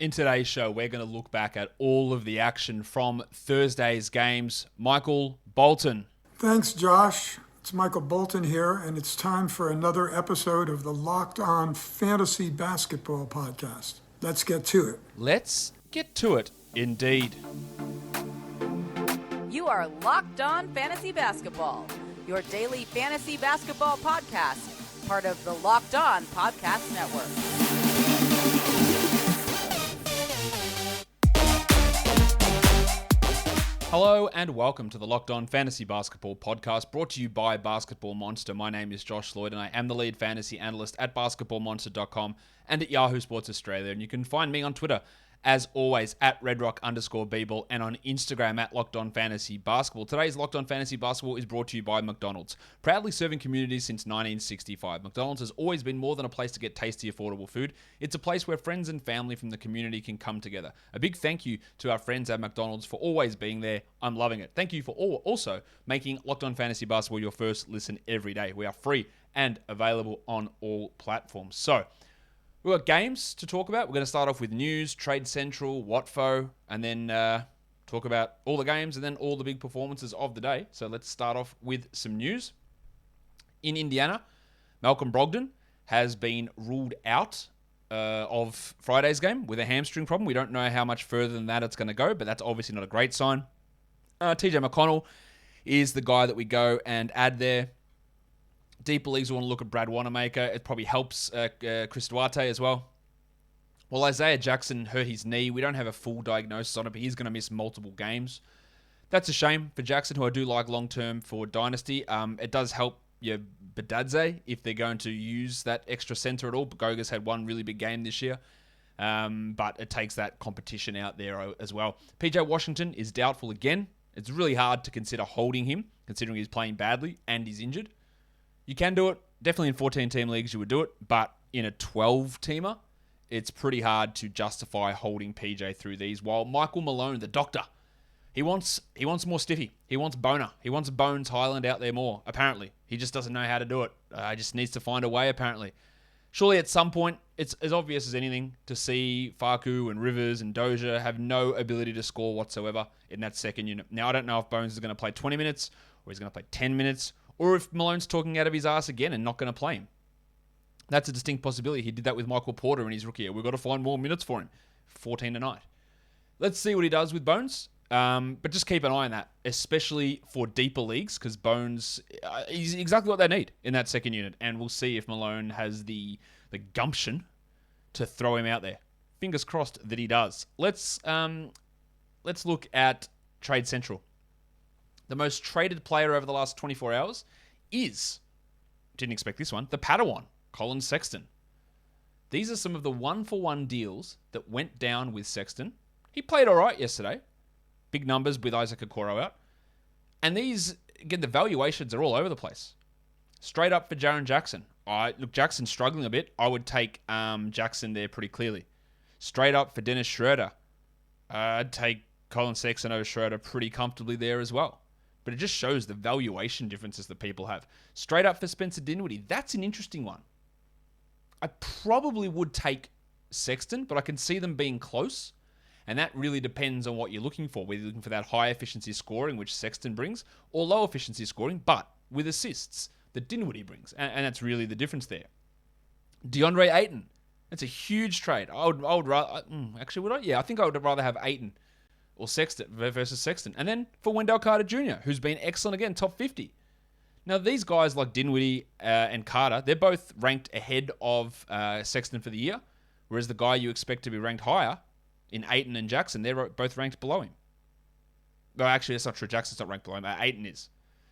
In today's show, we're going to look back at all of the action from Thursday's games. Michael Bolton. Thanks, Josh. It's Michael Bolton here, and it's time for another episode of the Locked On Fantasy Basketball Podcast. Let's get to it. Let's get to it, indeed. You are Locked On Fantasy Basketball, your daily fantasy basketball podcast, part of the Locked On Podcast Network. Hello and welcome to the Locked On Fantasy Basketball Podcast, brought to you by Basketball Monster. My name is Josh Lloyd and I am the lead fantasy analyst at basketballmonster.com and at Yahoo Sports Australia. And you can find me on Twitter, as always, at redrock_bball and on Instagram at Locked On Fantasy Basketball. Today's Locked On Fantasy Basketball is brought to you by McDonald's. Proudly serving communities since 1965, McDonald's has always been more than a place to get tasty, affordable food. It's a place where friends and family from the community can come together. A big thank you to our friends at McDonald's for always being there. I'm loving it. Thank you for also making Locked On Fantasy Basketball your first listen every day. We are free and available on all platforms. So, we've got games to talk about. We're going to start off with news, Trade Central, WATFO, and then talk about all the games and then all the big performances of the day. So let's start off with some news. In Indiana, Malcolm Brogdon has been ruled out of Friday's game with a hamstring problem. We don't know how much further than that it's going to go, but that's obviously not a great sign. TJ McConnell is the guy that we go and add there. Deeper leagues will want to look at Brad Wanamaker. It probably helps Chris Duarte as well. Well, Isaiah Jackson hurt his knee. We don't have a full diagnosis on it, but he's going to miss multiple games. That's a shame for Jackson, who I do like long-term for Dynasty. It does help Badadze if they're going to use that extra center at all. Goga's had one really big game this year, but it takes that competition out there as well. PJ Washington is doubtful again. It's really hard to consider holding him, considering he's playing badly and he's injured. You can do it. Definitely in 14-team leagues you would do it. But in a 12-teamer, it's pretty hard to justify holding PJ through these. While Michael Malone, the doctor, he wants more stiffy. He wants Boner. He wants Bones Highland out there more, apparently. He just doesn't know how to do it. Just needs to find a way, apparently. Surely at some point, it's as obvious as anything to see Faku and Rivers and Dozier have no ability to score whatsoever in that second unit. Now, I don't know if Bones is going to play 20 minutes or he's going to play 10 minutes. Or if Malone's talking out of his ass again and not going to play him. That's a distinct possibility. He did that with Michael Porter in his rookie year. We've got to find more minutes for him. 14 tonight. Let's see what he does with Bones. But just keep an eye on that, especially for deeper leagues, because Bones is exactly what they need in that second unit. And we'll see if Malone has the gumption to throw him out there. Fingers crossed that he does. Let's look at Trade Central. The most traded player over the last 24 hours is, didn't expect this one, the Padawan, Colin Sexton. These are some of the one-for-one deals that went down with Sexton. He played all right yesterday. Big numbers with Isaac Okoro out. And these, again, the valuations are all over the place. Straight up for Jaren Jackson. Look, Jackson's struggling a bit. I would take Jackson there pretty clearly. Straight up for Dennis Schroeder. I'd take Colin Sexton over Schroeder pretty comfortably there as well. But it just shows the valuation differences that people have. Straight up for Spencer Dinwiddie. That's an interesting one. I probably would take Sexton, but I can see them being close. And that really depends on what you're looking for. Whether you're looking for that high efficiency scoring, which Sexton brings, or low efficiency scoring, but with assists that Dinwiddie brings. And that's really the difference there. DeAndre Ayton. That's a huge trade. I would rather... actually, would I? Yeah, I think I would rather have Ayton or Sexton versus Sexton. And then for Wendell Carter Jr., who's been excellent again, top 50. Now, these guys like Dinwiddie and Carter, they're both ranked ahead of Sexton for the year, whereas the guy you expect to be ranked higher in Ayton and Jackson, they're both ranked below him. No, actually, that's not true. Jackson's not ranked below him. Ayton is.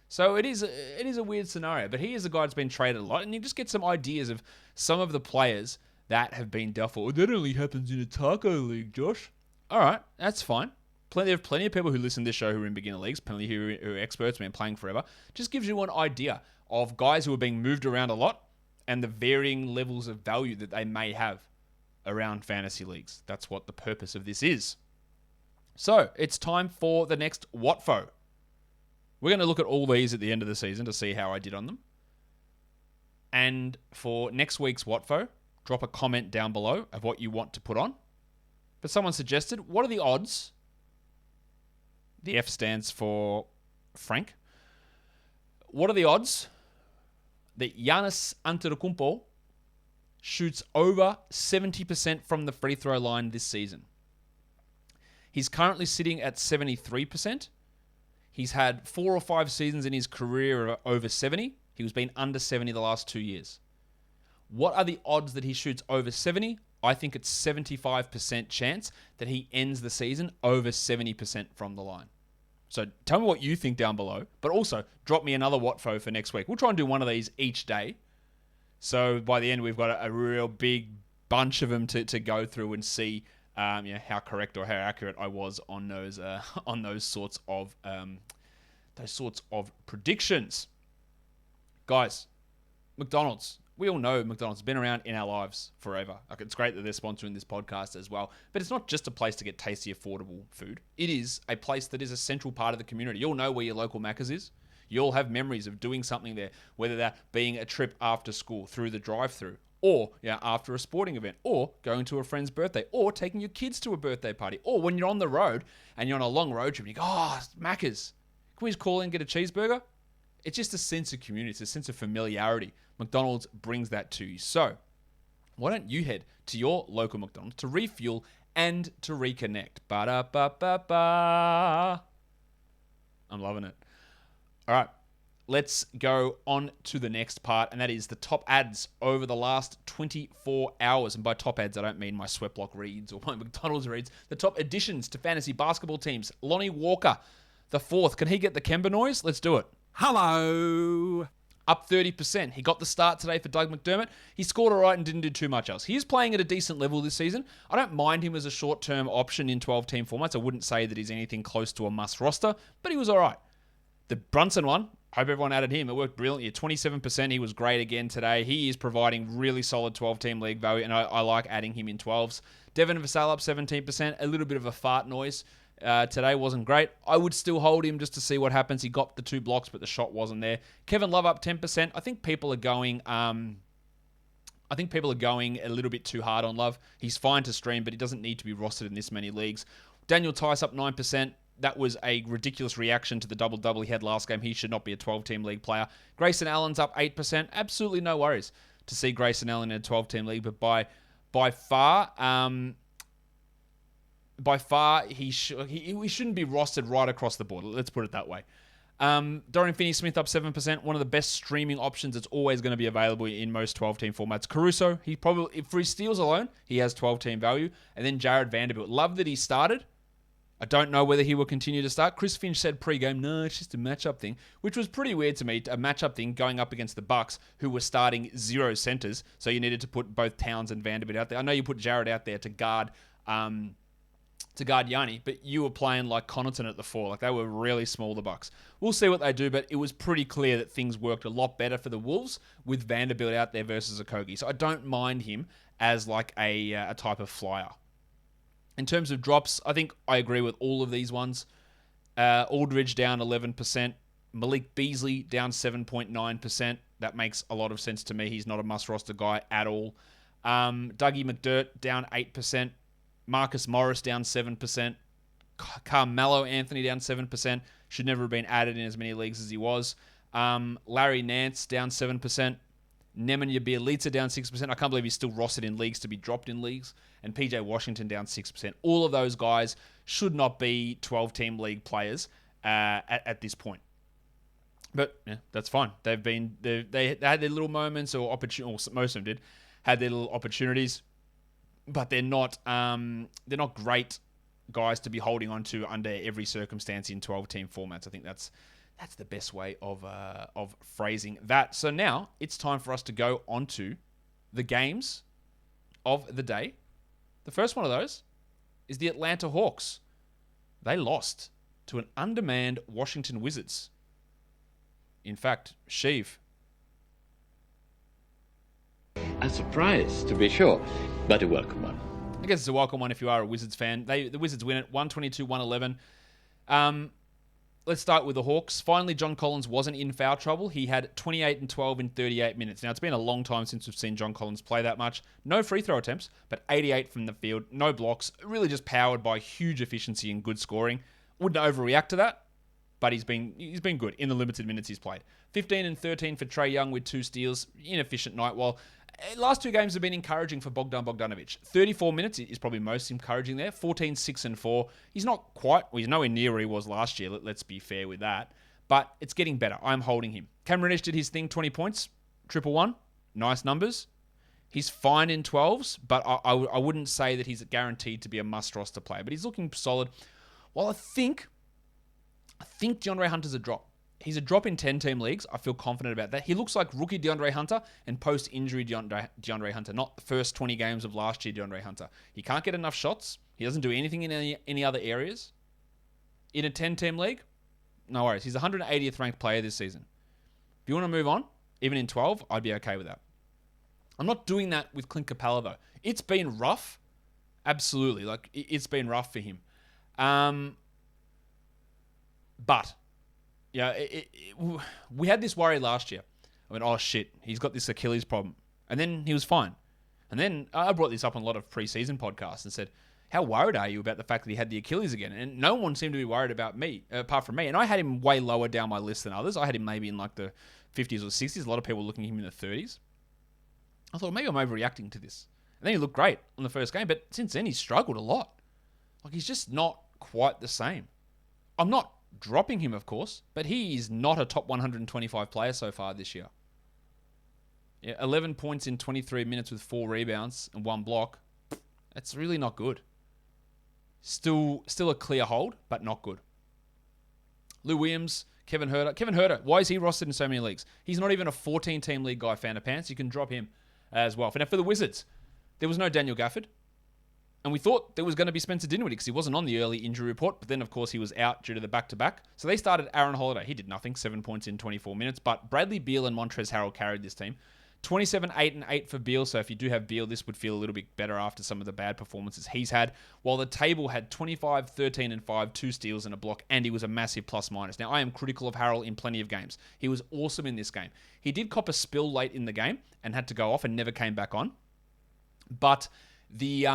So it is a weird scenario, but he is a guy that's been traded a lot, and you just get some ideas of some of the players that have been dealt for. That only happens in a taco league, Josh. All right, that's fine. Plenty of people who listen to this show who are in beginner leagues, plenty who are experts, been playing forever. Just gives you an idea of guys who are being moved around a lot and the varying levels of value that they may have around fantasy leagues. That's what the purpose of this is. So, it's time for the next WATFO. We're going to look at all these at the end of the season to see how I did on them. And for next week's WATFO, drop a comment down below of what you want to put on. but someone suggested, what are the odds? The F stands for Frank. What are the odds that Giannis Antetokounmpo shoots over 70% from the free throw line this season? He's currently sitting at 73%. He's had 4 or 5 seasons in his career of over 70. He was been under 70 the last 2 years. What are the odds that he shoots over 70? I think it's 75% chance that he ends the season over 70% from the line. So tell me what you think down below, but also drop me another WATFO for next week. We'll try and do one of these each day. So by the end, we've got a real big bunch of them to go through and see how correct or how accurate I was on those sorts of predictions. Guys, McDonald's. We all know McDonald's has been around in our lives forever. Like, it's great that they're sponsoring this podcast as well. But it's not just a place to get tasty, affordable food. It is a place that is a central part of the community. You'll know where your local Macca's is. You'll have memories of doing something there, whether that being a trip after school through the drive-thru, or after a sporting event, or going to a friend's birthday, or taking your kids to a birthday party, or when you're on the road and you're on a long road trip and you go, Macca's, can we just call in and get a cheeseburger? It's just a sense of community. It's a sense of familiarity. McDonald's brings that to you. So why don't you head to your local McDonald's to refuel and to reconnect? Ba-da-ba-ba-ba. I'm loving it. All right, let's go on to the next part, and that is the top ads over the last 24 hours. And by top ads, I don't mean my Sweatblock reads or my McDonald's reads. The top additions to fantasy basketball teams. Lonnie Walker, the fourth. Can he get the Kemba noise? Let's do it. Hello. Up 30%. He got the start today for Doug McDermott. He scored all right and didn't do too much else. He is playing at a decent level this season. I don't mind him as a short-term option in 12-team formats. I wouldn't say that he's anything close to a must roster, but he was all right. The Brunson one, hope everyone added him. It worked brilliantly. 27%. He was great again today. He is providing really solid 12-team league value, and I like adding him in 12s. Devin Vassell up 17%. A little bit of a fart noise. Today wasn't great. I would still hold him just to see what happens. He got the 2 blocks, but the shot wasn't there. Kevin Love up 10%. I think people are going a little bit too hard on Love. He's fine to stream, but he doesn't need to be rostered in this many leagues. Daniel Tice up 9%. That was a ridiculous reaction to the double-double he had last game. He should not be a 12-team league player. Grayson Allen's up 8%. Absolutely no worries to see Grayson Allen in a 12-team league, but by far, he shouldn't be rostered right across the board. Let's put it that way. Dorian Finney-Smith up 7%. One of the best streaming options that's always going to be available in most 12-team formats. Caruso, he probably, for his steals alone, he has 12-team value. And then Jared Vanderbilt. Love that he started. I don't know whether he will continue to start. Chris Finch said pre-game, no, it's just a matchup thing, which was pretty weird to me, a matchup thing going up against the Bucks, who were starting 0 centers, so you needed to put both Towns and Vanderbilt out there. I know you put Jared out there to guard Yanni, but you were playing like Connaughton at the 4. Like, they were really small, the Bucks. We'll see what they do, but it was pretty clear that things worked a lot better for the Wolves with Vanderbilt out there versus Okogie. So I don't mind him as like a type of flyer. In terms of drops, I think I agree with all of these ones. Aldridge down 11%. Malik Beasley down 7.9%. That makes a lot of sense to me. He's not a must-roster guy at all. Dougie McDirt down 8%. Marcus Morris down 7%. Carmelo Anthony down 7%. Should never have been added in as many leagues as he was. Larry Nance down 7%. Nemanja Bjelica down 6%. I can't believe he's still rostered in leagues to be dropped in leagues. And PJ Washington down 6%. All of those guys should not be 12-team league players at this point. But yeah, that's fine. They had their little moments or opportunities. Most of them did had their little opportunities, but they're not great guys to be holding on to under every circumstance in 12-team formats. I think that's the best way of phrasing that. So now it's time for us to go on to the games of the day. The first one of those is the Atlanta Hawks. They lost to an undermanned Washington Wizards. In fact, Sheev. A surprise, to be sure, but a welcome one. I guess it's a welcome one if you are a Wizards fan. The Wizards win it, 122-111. let's start with the Hawks. Finally, John Collins wasn't in foul trouble. He had 28 and 12 in 38 minutes. Now, it's been a long time since we've seen John Collins play that much. No free throw attempts, but 88 from the field. No blocks. Really just powered by huge efficiency and good scoring. Wouldn't overreact to that, but he's been good in the limited minutes he's played. 15 and 13 for Trae Young with 2 steals. Inefficient night. While last 2 games have been encouraging for Bogdanovic. 34 minutes is probably most encouraging there. 14, 6 and 4. He's he's nowhere near where he was last year. Let's be fair with that. But it's getting better. I'm holding him. Cam Reddish did his thing, 20 points, 1-1. Nice numbers. He's fine in 12s, but I wouldn't say that he's guaranteed to be a must roster player. But he's looking solid. While I think DeAndre Hunter's a drop. He's a drop in 10-team leagues. I feel confident about that. He looks like rookie DeAndre Hunter and post-injury DeAndre Hunter, not the first 20 games of last year DeAndre Hunter. He can't get enough shots. He doesn't do anything in any other areas. In a 10-team league, no worries. He's the 180th ranked player this season. If you want to move on, even in 12, I'd be okay with that. I'm not doing that with Clint Capella, though. It's been rough. Absolutely. Like, it's been rough for him. But... yeah, we had this worry last year. I went, oh shit, he's got this Achilles problem. And then he was fine. And then I brought this up on a lot of preseason podcasts and said, how worried are you about the fact that he had the Achilles again? And no one seemed to be worried about me, apart from me. And I had him way lower down my list than others. I had him maybe in like the 50s or 60s. A lot of people were looking at him in the 30s. I thought, maybe I'm overreacting to this. And then he looked great on the first game. But since then, he's struggled a lot. Like, he's just not quite the same. I'm not dropping him, of course, but he is not a top 125 player so far this year. Yeah, 11 points in 23 minutes with 4 rebounds and 1 block. That's really not good. Still a clear hold, but not good. Lou Williams, Kevin Huerter. Why is he rostered in so many leagues? He's not even a 14-team league guy, fan of pants. You can drop him as well. Now, for the Wizards, there was no Daniel Gafford. And we thought there was going to be Spencer Dinwiddie because he wasn't on the early injury report. But then, of course, he was out due to the back-to-back. So they started Aaron Holiday. He did nothing, 7 points in 24 minutes. But Bradley Beal and Montrezl Harrell carried this team. 27, 8, and 8 for Beal. So if you do have Beal, this would feel a little bit better after some of the bad performances he's had. While the table had 25, 13, and 5, 2 steals and a block. And he was a massive plus-minus. Now, I am critical of Harrell in plenty of games. He was awesome in this game. He did cop a spill late in the game and had to go off and never came back on. But the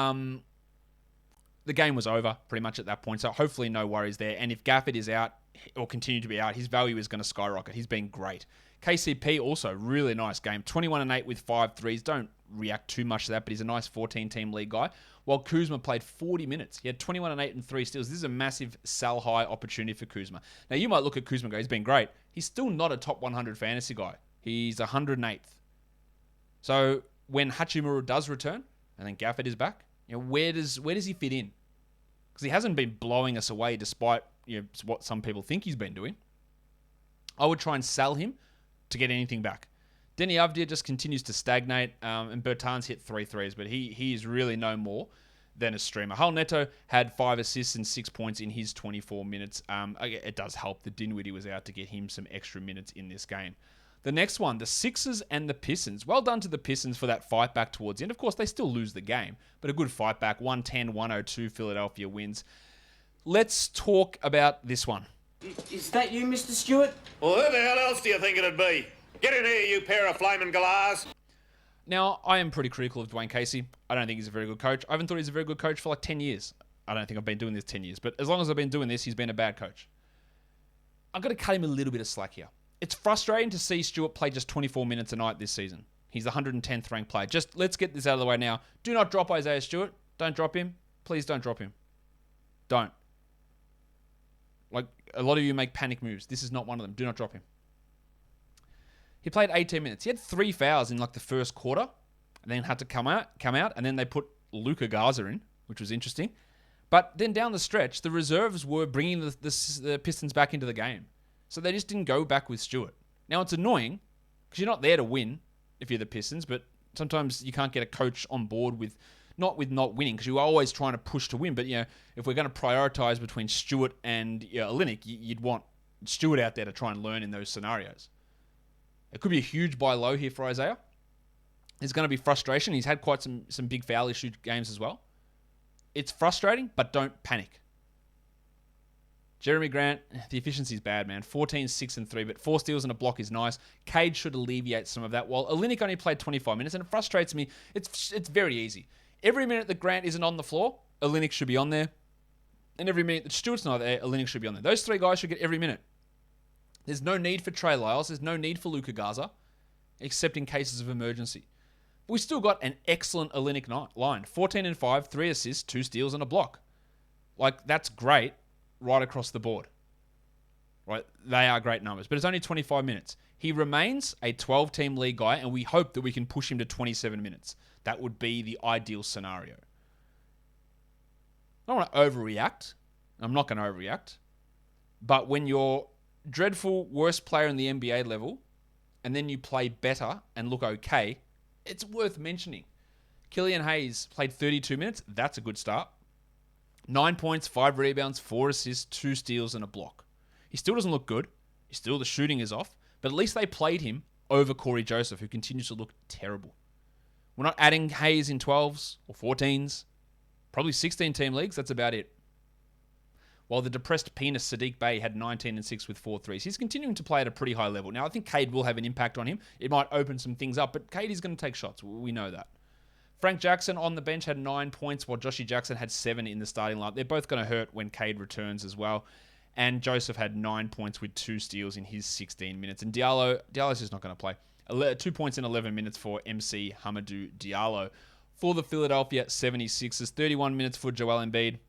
game was over pretty much at that point, so hopefully no worries there. And if Gafford is out or continue to be out, his value is going to skyrocket. He's been great. KCP also, really nice game. 21 and 8 with 5 threes. Don't react too much to that, but he's a nice 14-team league guy. While Kuzma played 40 minutes. He had 21 and 8 and 3 steals. This is a massive sell high opportunity for Kuzma. Now, you might look at Kuzma and go, he's been great. He's still not a top 100 fantasy guy. He's 108th. So when Hachimura does return, and then Gafford is back, where does he fit in? Because he hasn't been blowing us away despite what some people think he's been doing. I would try and sell him to get anything back. Denny Avdia just continues to stagnate, and Bertans hit 3 threes, but he is really no more than a streamer. Hull Neto had 5 assists and 6 points in his 24 minutes. It does help that Dinwiddie was out to get him some extra minutes in this game. The next one, the Sixers and the Pistons. Well done to the Pistons for that fight back towards the end. Of course, they still lose the game, but a good fight back. 110-102, Philadelphia wins. Let's talk about this one. Is that you, Mr. Stewart? Well, who the hell else do you think it'd be? Get in here, you pair of flaming galahs. Now, I am pretty critical of Dwayne Casey. I don't think he's a very good coach. I haven't thought he's a very good coach for like 10 years. I don't think I've been doing this 10 years, but as long as I've been doing this, he's been a bad coach. I've got to cut him a little bit of slack here. It's frustrating to see Stewart play just 24 minutes a night this season. He's the 110th ranked player. Just let's get this out of the way now. Do not drop Isaiah Stewart. Don't drop him. Please don't drop him. Don't. Like, a lot of you make panic moves. This is not one of them. Do not drop him. He played 18 minutes. He had 3 fouls in like the first quarter, and then had to come out, and then they put Luka Garza in, which was interesting. But then down the stretch, the reserves were bringing the Pistons back into the game. So they just didn't go back with Stewart. Now, it's annoying because you're not there to win if you're the Pistons, but sometimes you can't get a coach on board with not winning because you're always trying to push to win. But, if we're going to prioritize between Stewart and Olynyk, you'd want Stewart out there to try and learn in those scenarios. It could be a huge buy low here for Isaiah. There's going to be frustration. He's had quite some big foul issue games as well. It's frustrating, but don't panic. Jeremy Grant, the efficiency's bad, man. 14, 6, and 3, but 4 steals and a block is nice. Cade should alleviate some of that. While Olynyk only played 25 minutes, and it frustrates me, it's very easy. Every minute that Grant isn't on the floor, Olynyk should be on there. And every minute that Stewart's not there, Olynyk should be on there. Those 3 guys should get every minute. There's no need for Trey Lyles. There's no need for Luka Garza, except in cases of emergency. But we still got an excellent Olynyk line. 14 and 5, 3 assists, 2 steals, and a block. Like, that's great right across the board. Right? They are great numbers. But it's only 25 minutes. He remains a 12-team league guy, and we hope that we can push him to 27 minutes. That would be the ideal scenario. I don't want to overreact. I'm not going to overreact. But when you're dreadful, worst player in the NBA level, and then you play better and look okay, it's worth mentioning. Killian Hayes played 32 minutes. That's a good start. 9 points, 5 rebounds, 4 assists, 2 steals, and a block. He still doesn't look good. The shooting is off. But at least they played him over Corey Joseph, who continues to look terrible. We're not adding Hayes in 12s or 14s. Probably 16-team leagues. That's about it. While the depressed penis Sadiq Bey had 19 and 6 with 4 threes. He's continuing to play at a pretty high level. Now, I think Cade will have an impact on him. It might open some things up, but Cade is going to take shots. We know that. Frank Jackson on the bench had 9 points, while Joshy Jackson had 7 in the starting lineup. They're both going to hurt when Cade returns as well. And Joseph had 9 points with 2 steals in his 16 minutes. And Diallo's just not going to play. 2 points in 11 minutes for MC Hamidou Diallo. For the Philadelphia 76ers, 31 minutes for Joel Embiid.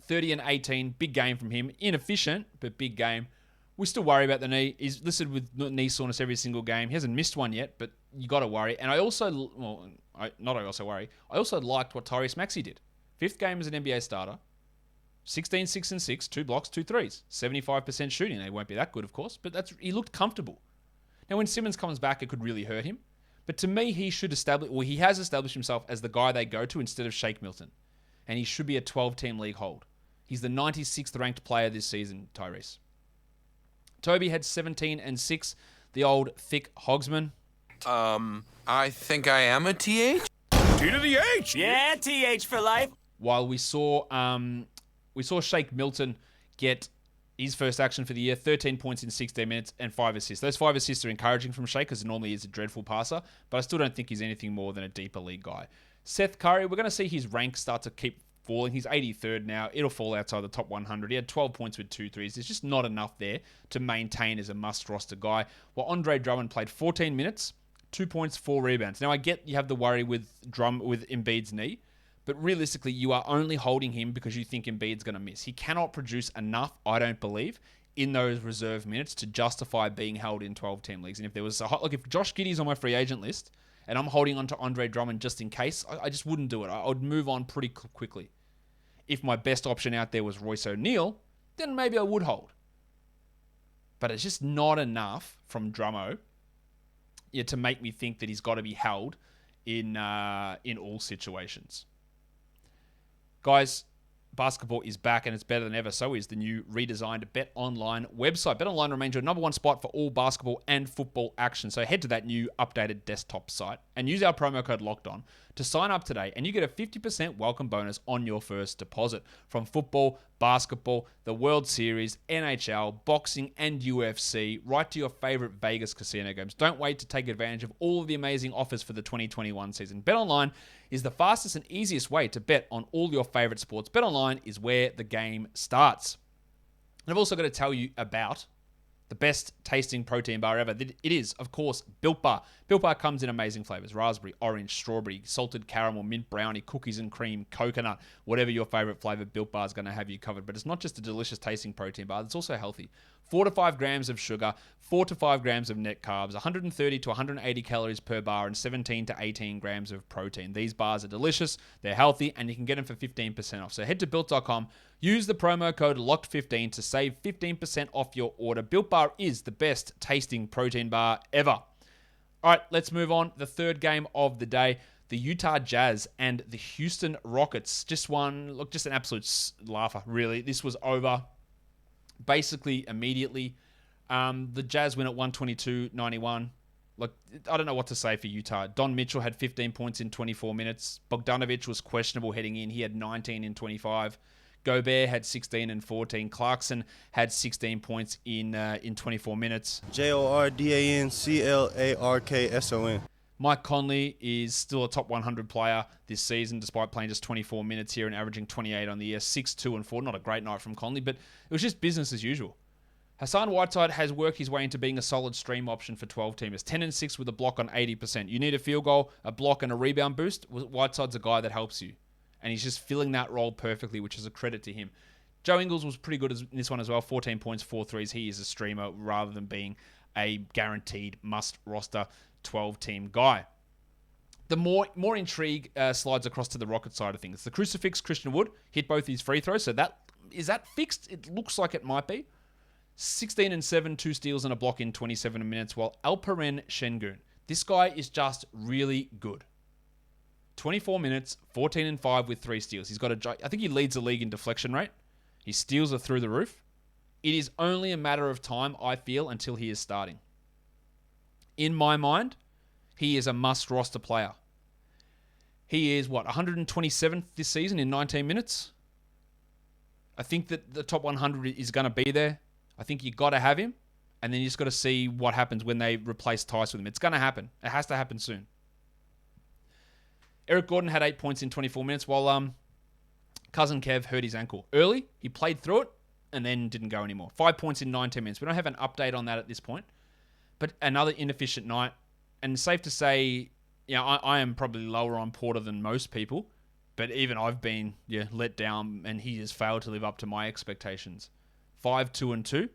30 and 18, big game from him. Inefficient, but big game. We still worry about the knee. He's listed with knee soreness every single game. He hasn't missed one yet, but you got to worry. And I also liked what Tyrese Maxey did. 5th game as an NBA starter. 16, 6, and 6, 2 blocks, 2 threes. 75% shooting. They won't be that good, of course, but he looked comfortable. Now, when Simmons comes back, it could really hurt him. But to me, he has established himself as the guy they go to instead of Shake Milton. And he should be a 12-team league hold. He's the 96th ranked player this season, Tyrese. Toby had 17 and 6, the old thick Hogsman. I think I am a TH? T to the H! Yeah, TH for life. While we saw Shake Milton get his first action for the year, 13 points in 16 minutes and 5 assists. Those 5 assists are encouraging from Shake because normally he's a dreadful passer, but I still don't think he's anything more than a deeper league guy. Seth Curry, we're going to see his rank start to keep falling. He's 83rd now. It'll fall outside the top 100. He had 12 points with 2 threes. There's just not enough there to maintain as a must-roster guy. While Andre Drummond played 14 minutes, 2 points, 4 rebounds. Now, I get you have the worry with Embiid's knee, but realistically, you are only holding him because you think Embiid's going to miss. He cannot produce enough, I don't believe, in those reserve minutes to justify being held in 12-team leagues. And if there was if Josh Giddey's on my free agent list and I'm holding on to Andre Drummond just in case, I just wouldn't do it. I would move on pretty quickly. If my best option out there was Royce O'Neal, then maybe I would hold. But it's just not enough from Drummo to make me think that he's got to be held in all situations. Guys, basketball is back and it's better than ever. So is the new redesigned BetOnline website. BetOnline remains your number one spot for all basketball and football action. So head to that new updated desktop site and use our promo code LOCKEDON to sign up today, and you get a 50% welcome bonus on your first deposit. From football, basketball, the World Series, NHL, boxing, and UFC, right to your favorite Vegas casino games. Don't wait to take advantage of all of the amazing offers for the 2021 season. BetOnline is the fastest and easiest way to bet on all your favorite sports. BetOnline is where the game starts. And I've also got to tell you about the best tasting protein bar ever. It is, of course, Built Bar. Built Bar comes in amazing flavors: raspberry, orange, strawberry, salted caramel, mint brownie, cookies and cream, coconut. Whatever your favorite flavor, Built Bar is going to have you covered. But it's not just a delicious tasting protein bar, it's also healthy. 4 to 5 grams of sugar, 4 to 5 grams of net carbs, 130 to 180 calories per bar, and 17 to 18 grams of protein. These bars are delicious, they're healthy, and you can get them for 15% off. So head to Built.com, use the promo code LOCKED15 to save 15% off your order. Built Bar is the best tasting protein bar ever. All right, let's move on. The third game of the day, the Utah Jazz and the Houston Rockets. Just an absolute laugher, really. This was over basically immediately. The Jazz win at 122-91. Look, I don't know what to say for Utah. Don Mitchell had 15 points in 24 minutes. Bogdanovic was questionable heading in. He had 19 in 25. Gobert had 16 and 14. Clarkson had 16 points in 24 minutes. JORDANCLARKSON. Mike Conley is still a top 100 player this season, despite playing just 24 minutes here and averaging 28 on the year. 6, 2, and 4. Not a great night from Conley, but it was just business as usual. Hassan Whiteside has worked his way into being a solid stream option for 12-teamers. 10 and 6 with a block on 80%. You need a field goal, a block, and a rebound boost. Whiteside's a guy that helps you. And he's just filling that role perfectly, which is a credit to him. Joe Ingles was pretty good in this one as well. 14 points, 4 threes. He is a streamer rather than being a guaranteed must-roster 12-team guy. The more intrigue slides across to the Rocket side of things. The crucifix, Christian Wood, hit both his free throws. So is that fixed? It looks like it might be. 16 and 7, 2 steals and a block in 27 minutes, while Alperen Şengün, this guy is just really good. 24 minutes, 14 and 5 with 3 steals. I think he leads the league in deflection rate. His steals are through the roof. It is only a matter of time, I feel, until he is starting. In my mind, he is a must-roster player. He is, 127th this season in 19 minutes? I think that the top 100 is going to be there. I think you got to have him, and then you just got to see what happens when they replace Tice with him. It's going to happen. It has to happen soon. Eric Gordon had 8 points in 24 minutes, while cousin Kev hurt his ankle early. He played through it and then didn't go anymore. 5 points in 19 minutes. We don't have an update on that at this point, but another inefficient night. And safe to say, I am probably lower on Porter than most people, but even I've been let down, and he has failed to live up to my expectations. 5, 2, and 2.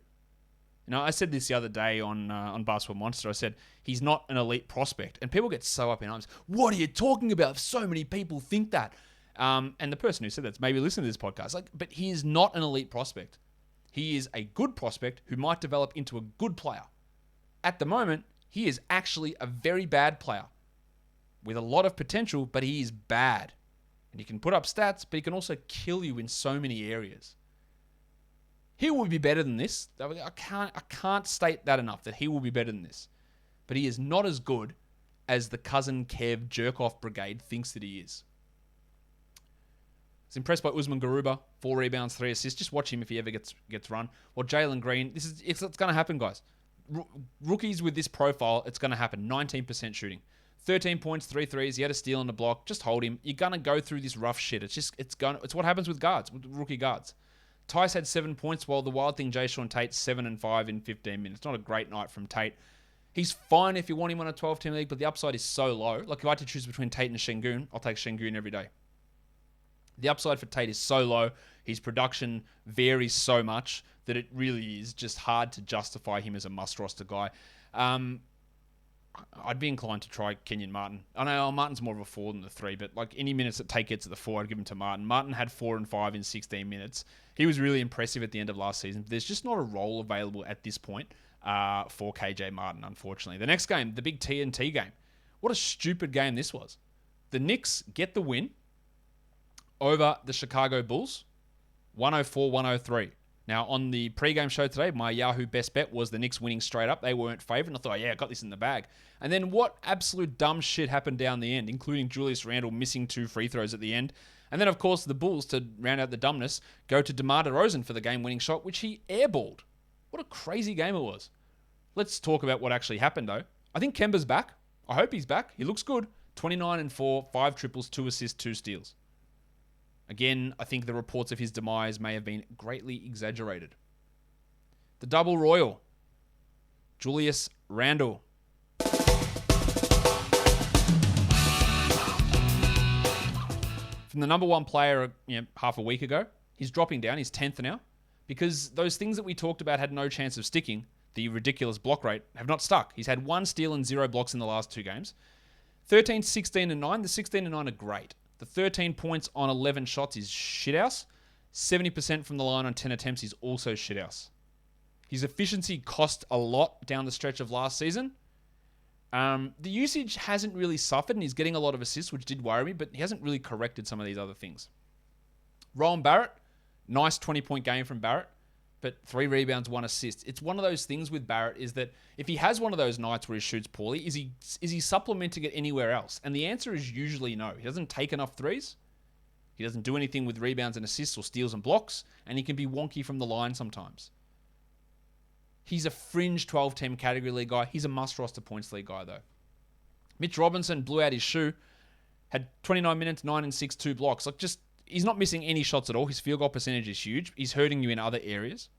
I said this the other day on Basketball Monster. I said, he's not an elite prospect. And people get so up in arms. What are you talking about? So many people think that. And the person who said that's maybe listen to this podcast. But he is not an elite prospect. He is a good prospect who might develop into a good player. At the moment, he is actually a very bad player with a lot of potential, but he is bad. And he can put up stats, but he can also kill you in so many areas. He will be better than this. I can't state that enough, that he will be better than this. But he is not as good as the cousin Kev jerk-off brigade thinks that he is. I was impressed by Usman Garuba. 4 rebounds, 3 assists. Just watch him if he ever gets run. Well, Jalen Green, it's going to happen, guys. Rookies with this profile, it's going to happen. 19% shooting. 13 points, 3 threes. He had a steal on the block. Just hold him. You're going to go through this rough shit. It's what happens with guards, with rookie guards. Tice had 7 points, while the wild thing, Jayshawn Tate, 7 and 5 in 15 minutes. Not a great night from Tate. He's fine if you want him on a 12-team league, but the upside is so low. Like, if I had to choose between Tate and Şengün, I'll take Şengün every day. The upside for Tate is so low. His production varies so much that it really is just hard to justify him as a must-roster guy. I'd be inclined to try Kenyon Martin. I know Martin's more of a 4 than the 3, but like any minutes that Tate gets at the 4, I'd give him to Martin. Martin had 4 and 5 in 16 minutes. He was really impressive at the end of last season. But there's just not a role available at this point for KJ Martin, unfortunately. The next game, the big TNT game. What a stupid game this was. The Knicks get the win over the Chicago Bulls, 104-103. Now, on the pregame show today, my Yahoo best bet was the Knicks winning straight up. They weren't favored, and I thought, I got this in the bag. And then what absolute dumb shit happened down the end, including Julius Randle missing 2 free throws at the end. And then, of course, the Bulls, to round out the dumbness, go to DeMar DeRozan for the game-winning shot, which he airballed. What a crazy game it was. Let's talk about what actually happened, though. I think Kemba's back. I hope he's back. He looks good. 29 and 4, 5 triples, 2 assists, 2 steals. Again, I think the reports of his demise may have been greatly exaggerated. The double royal, Julius Randle. From the number 1 player half a week ago, he's dropping down. He's 10th now. Because those things that we talked about had no chance of sticking, the ridiculous block rate, have not stuck. He's had 1 steal and 0 blocks in the last 2 games. 13, 16, and 9. The 16 and 9 are great. The 13 points on 11 shots is shithouse. 70% from the line on 10 attempts is also shithouse. His efficiency cost a lot down the stretch of last season. The usage hasn't really suffered, and he's getting a lot of assists, which did worry me, but he hasn't really corrected some of these other things. Rowan Barrett, nice 20-point game from Barrett, but 3 rebounds, 1 assist. It's one of those things with Barrett is that if he has one of those nights where he shoots poorly, is he supplementing it anywhere else? And the answer is usually no. He doesn't take enough threes. He doesn't do anything with rebounds and assists or steals and blocks, and he can be wonky from the line sometimes. He's a fringe 12-team category league guy. He's a must-roster points league guy, though. Mitch Robinson blew out his shoe, had 29 minutes, 9 and 6, 2 blocks. He's not missing any shots at all. His field goal percentage is huge. He's hurting you in other areas.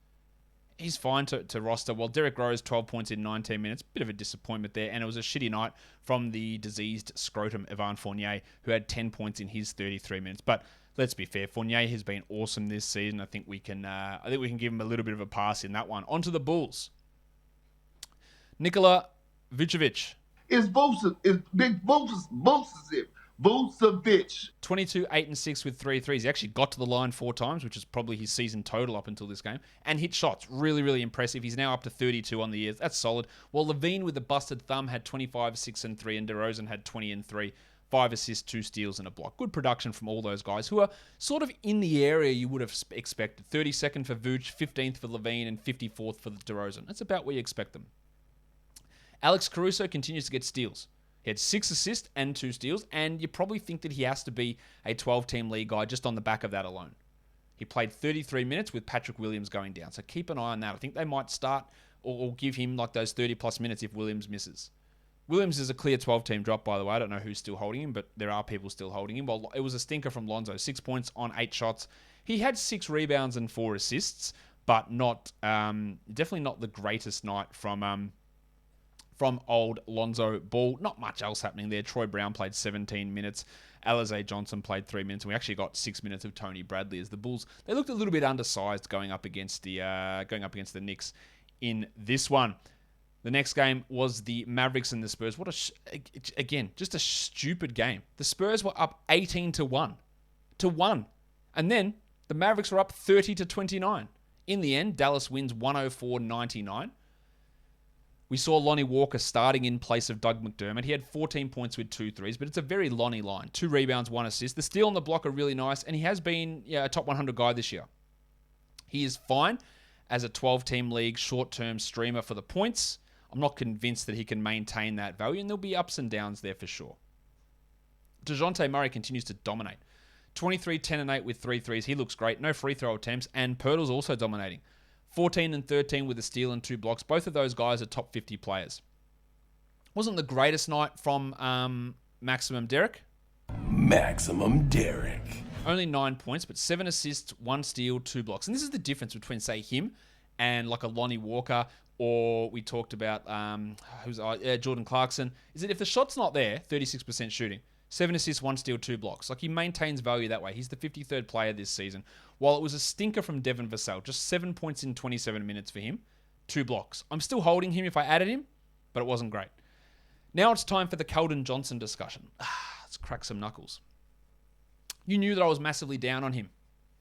He's fine to roster. Well, Derrick Rose, 12 points in 19 minutes. Bit of a disappointment there. And it was a shitty night from the diseased scrotum, Evan Fournier, who had 10 points in his 33 minutes. But let's be fair. Fournier has been awesome this season. I think we can give him a little bit of a pass in that one. On to the Bulls. Nikola Vucevic. It's Big Vucevic. 22, 8 and 6 with 3 threes. He actually got to the line 4 times, which is probably his season total up until this game, and hit shots. Really, really impressive. He's now up to 32 on the year. That's solid. Well, Levine with the busted thumb had 25, 6 and 3, and DeRozan had 20 and 3. 5 assists, 2 steals, and a block. Good production from all those guys who are sort of in the area you would have expected. 32nd for Vooch, 15th for Levine, and 54th for DeRozan. That's about where you expect them. Alex Caruso continues to get steals. He had 6 assists and 2 steals, and you probably think that he has to be a 12-team league guy just on the back of that alone. He played 33 minutes with Patrick Williams going down, so keep an eye on that. I think they might start or give him like those 30-plus minutes if Williams misses. Williams is a clear 12-team drop, by the way. I don't know who's still holding him, but there are people still holding him. Well, it was a stinker from Lonzo. 6 points on 8 shots. He had 6 rebounds and 4 assists, but definitely not the greatest night from old Lonzo Ball. Not much else happening there. Troy Brown played 17 minutes. Alize Johnson played 3 minutes. And we actually got 6 minutes of Tony Bradley as the Bulls. They looked a little bit undersized going up against the Knicks in this one. The next game was the Mavericks and the Spurs. Again, just a stupid game. The Spurs were up 18-1. And then the Mavericks were up 30-29. In the end, Dallas wins 104-99. We saw Lonnie Walker starting in place of Doug McDermott. He had 14 points with 2 threes, but it's a very Lonnie line. 2 rebounds, 1 assist. The steal and the block are really nice, and he has been a top 100 guy this year. He is fine as a 12-team league short-term streamer for the points. I'm not convinced that he can maintain that value, and there'll be ups and downs there for sure. Dejounte Murray continues to dominate. 23, 10, and 8 with 3 threes. He looks great. No free throw attempts, and Pirtle's also dominating. 14 and 13 with a steal and 2 blocks. Both of those guys are top 50 players. Wasn't the greatest night from Maximum Derrick. Only 9 points, but 7 assists, 1 steal, 2 blocks. And this is the difference between, say, him and like a Lonnie Walker, or we talked about Jordan Clarkson, is that if the shot's not there, 36% shooting, 7 assists, 1 steal, 2 blocks. Like, he maintains value that way. He's the 53rd player this season. While it was a stinker from Devin Vassell, just 7 points in 27 minutes for him, 2 blocks. I'm still holding him if I added him, but it wasn't great. Now it's time for the Keldon Johnson discussion. Let's crack some knuckles. You knew that I was massively down on him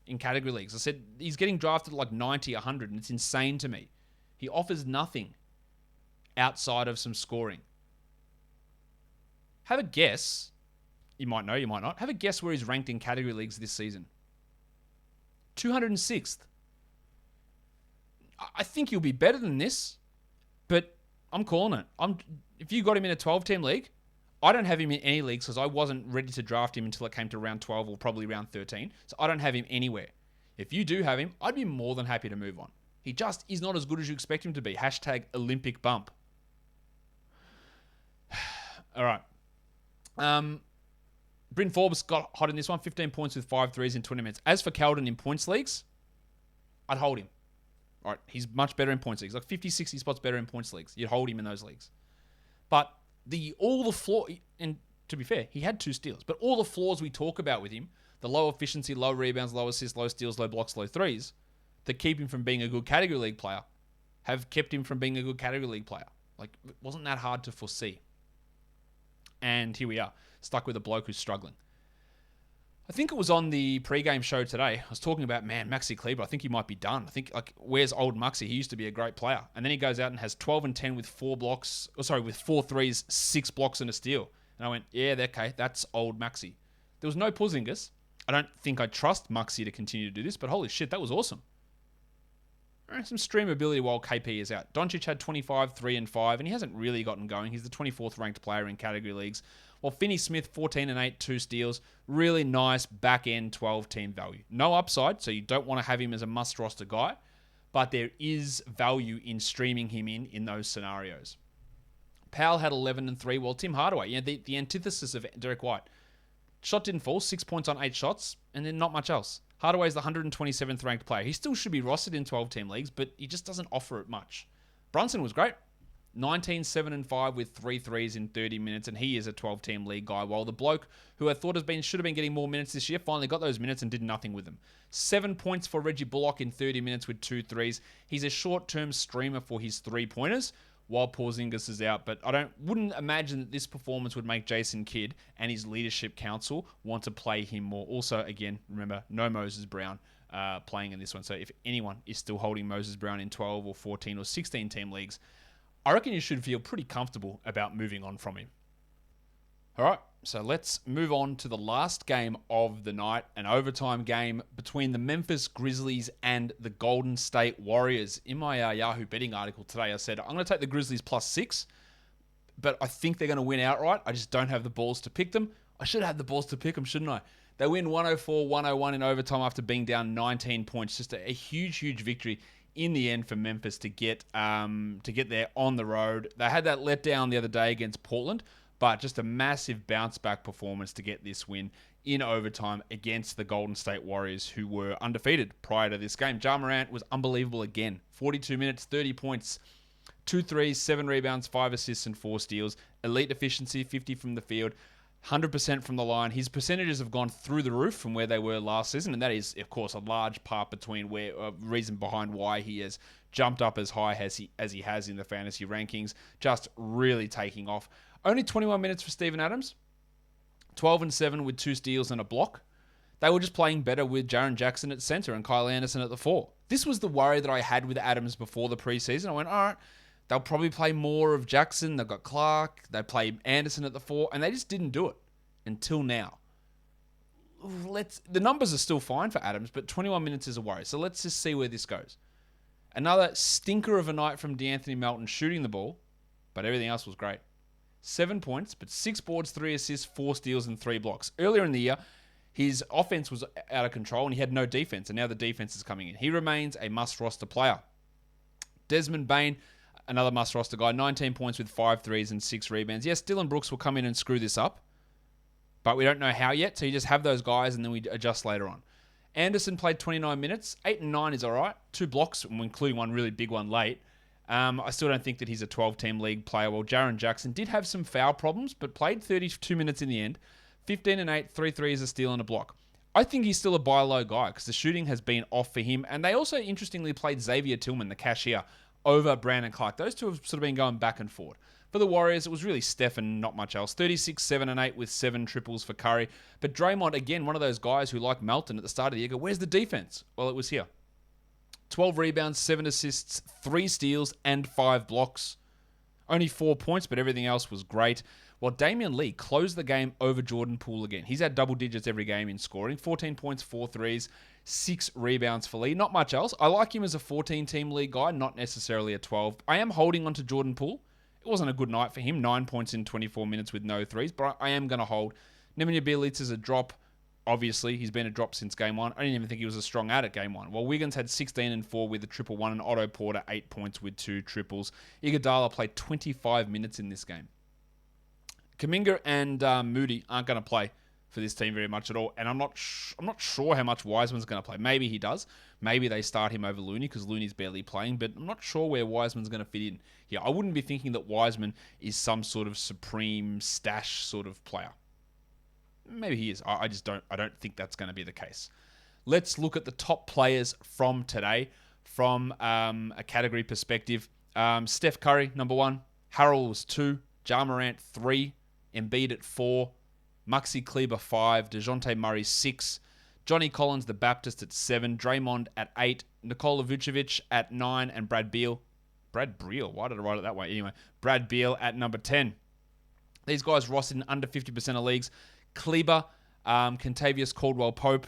in category leagues. I said he's getting drafted at like 90, 100, and it's insane to me. He offers nothing outside of some scoring. Have a guess. You might know, you might not. Have a guess where he's ranked in category leagues this season. 206th. I think he'll be better than this, but I'm calling it. If you got him in a 12-team league, I don't have him in any leagues because I wasn't ready to draft him until it came to round 12 or probably round 13. So I don't have him anywhere. If you do have him, I'd be more than happy to move on. He just is not as good as you expect him to be. Hashtag Olympic bump. All right. Bryn Forbes got hot in this one. 15 points with 5 threes in 20 minutes. As for Keldon in points leagues, I'd hold him. All right, he's much better in points leagues. Like 50, 60 spots better in points leagues. You'd hold him in those leagues. But all the flaw, and to be fair, he had 2 steals. But all the flaws we talk about with him, the low efficiency, low rebounds, low assists, low steals, low blocks, low threes, that keep him from being a good category league player, have kept him from being a good category league player. Like, it wasn't that hard to foresee. And here we are, stuck with a bloke who's struggling. I think it was on the pre-game show today. I was talking about, Maxi Kleber. I think he might be done. I think, where's old Maxi? He used to be a great player. And then he goes out and has 12 and 10 with 4 threes, 6 blocks and a steal. And I went, yeah, okay, that's old Maxi. There was no Porzingis. I don't think I trust Maxi to continue to do this, but holy shit, that was awesome. some streamability while KP is out. Doncic had 25, 3 and 5, and he hasn't really gotten going. He's the 24th ranked player in category leagues. While Finney-Smith, 14 and 8, 2 steals. Really nice back-end 12-team value. No upside, so you don't want to have him as a must-roster guy, but there is value in streaming him in those scenarios. Powell had 11 and 3, while Tim Hardaway, the antithesis of Derek White. Shot didn't fall, 6 points on 8 shots, and then not much else. Hardaway's the 127th ranked player. He still should be rostered in 12-team leagues, but he just doesn't offer it much. Brunson was great. 19, 7 and 5 with 3 threes in 30 minutes, and he is a 12-team league guy, while the bloke who I thought should have been getting more minutes this year finally got those minutes and did nothing with them. 7 points for Reggie Bullock in 30 minutes with 2 threes. He's a short-term streamer for his 3-pointers, while Porzingis is out, but wouldn't imagine that this performance would make Jason Kidd and his leadership council want to play him more. Also, again, remember, no Moses Brown playing in this one, so if anyone is still holding Moses Brown in 12 or 14 or 16-team leagues, I reckon you should feel pretty comfortable about moving on from him. All right, so let's move on to the last game of the night, an overtime game between the Memphis Grizzlies and the Golden State Warriors. In my Yahoo betting article today, I said, I'm going to take the Grizzlies +6, but I think they're going to win outright. I just don't have the balls to pick them. I should have the balls to pick them, shouldn't I? They win 104-101 in overtime after being down 19 points. Just a huge, huge victory in the end for Memphis to get there on the road. They had that letdown the other day against Portland, but just a massive bounce-back performance to get this win in overtime against the Golden State Warriors, who were undefeated prior to this game. Ja Morant was unbelievable again. 42 minutes, 30 points, 2 threes, 7 rebounds, 5 assists, and 4 steals. Elite efficiency, 50 from the field, 100% from the line. His percentages have gone through the roof from where they were last season, and that is, of course, a large part reason behind why he has jumped up as high as he has in the fantasy rankings. Just really taking off. Only 21 minutes for Steven Adams. 12 and 7 with 2 steals and a block. They were just playing better with Jaren Jackson at center and Kyle Anderson at the 4. This was the worry that I had with Adams before the preseason. I went, all right, they'll probably play more of Jackson. They've got Clark. They play Anderson at the 4, and they just didn't do it until now. The numbers are still fine for Adams, but 21 minutes is a worry. So let's just see where this goes. Another stinker of a night from DeAnthony Melton shooting the ball, but everything else was great. 7 points, but 6 boards, 3 assists, 4 steals, and 3 blocks. Earlier in the year, his offense was out of control and he had no defense, and now the defense is coming in. He remains a must-roster player. Desmond Bane, another must-roster guy, 19 points with 5 threes and 6 rebounds. Yes, Dylan Brooks will come in and screw this up, but we don't know how yet, so you just have those guys and then we adjust later on. Anderson played 29 minutes. 8 and 9 is all right. 2 blocks, including one really big one late. I still don't think that he's a 12-team league player. Well, Jaren Jackson did have some foul problems, but played 32 minutes in the end. 15 and 8, 3 threes, a steal, and a block. I think he's still a buy low guy because the shooting has been off for him. And they also, interestingly, played Xavier Tillman, the cashier, over Brandon Clark. Those two have sort of been going back and forth. For the Warriors, it was really Steph and not much else. 36, 7 and 8 with 7 triples for Curry. But Draymond, again, one of those guys who, like Melton at the start of the year, go, where's the defense? Well, it was here. 12 rebounds, 7 assists, 3 steals, and 5 blocks. Only 4 points, but everything else was great. While Damian Lee closed the game over Jordan Poole again. He's had double digits every game in scoring. 14 points, 4 threes, 6 rebounds for Lee. Not much else. I like him as a 14-team league guy, not necessarily a 12. I am holding on to Jordan Poole. It wasn't a good night for him. 9 points in 24 minutes with no threes, but I am going to hold. Nemanja Bjelica's a drop. Obviously, he's been a drop since game 1. I didn't even think he was a strong ad at game 1. While Wiggins had 16 and 4 with a triple one, and Otto Porter 8 points with 2 triples. Iguodala played 25 minutes in this game. Kuminga and Moody aren't going to play for this team very much at all, and I'm not sure how much Wiseman's going to play. Maybe he does. Maybe they start him over Looney because Looney's barely playing, but I'm not sure where Wiseman's going to fit in here. I wouldn't be thinking that Wiseman is some sort of supreme stash sort of player. Maybe he is. I don't think that's going to be the case. Let's look at the top players from today from a category perspective. Steph Curry, number 1. Harrell was 2. Ja Morant, 3. Embiid at 4. Maxi Kleber, 5. Dejounte Murray, 6. Johnny Collins, the Baptist, at 7. Draymond at 8. Nikola Vucevic at 9. And Brad Beal. Why did I write it that way? Anyway, Brad Beal at number 10. These guys rostered in under 50% of leagues. Kleber, Kentavious Caldwell-Pope,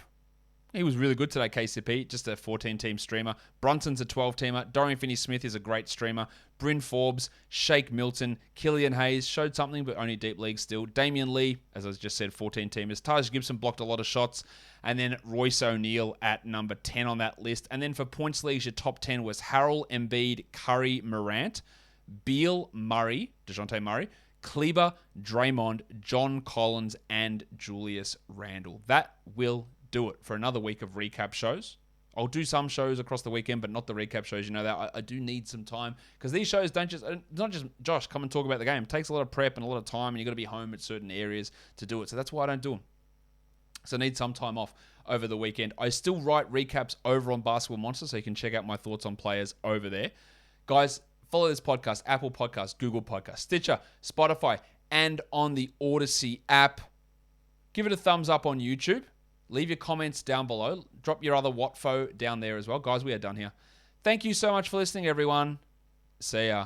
He was really good today, KCP, just a 14-team streamer. Brunson's a 12-teamer. Dorian Finney-Smith is a great streamer. Bryn Forbes, Shake Milton, Killian Hayes showed something, but only deep league still. Damian Lee, as I just said, 14-teamers. Taj Gibson blocked a lot of shots. And then Royce O'Neal at number 10 on that list. And then for points leagues, your top 10 was Harrell, Embiid, Curry, Morant, Beal, Murray, Dejounte Murray, Kleber, Draymond, John Collins, and Julius Randle. That will do it for another week of recap shows. I'll do some shows across the weekend, but not the recap shows. You know that I do need some time because these shows don't just, not just Josh, come and talk about the game. It takes a lot of prep and a lot of time, and you've got to be home at certain areas to do it. So that's why I don't do them. So I need some time off over the weekend. I still write recaps over on Basketball Monster, so you can check out my thoughts on players over there. Guys, follow this podcast, Apple Podcasts, Google Podcasts, Stitcher, Spotify, and on the Odyssey app. Give it a thumbs up on YouTube. Leave your comments down below. Drop your other WATFO down there as well. Guys, we are done here. Thank you so much for listening, everyone. See ya.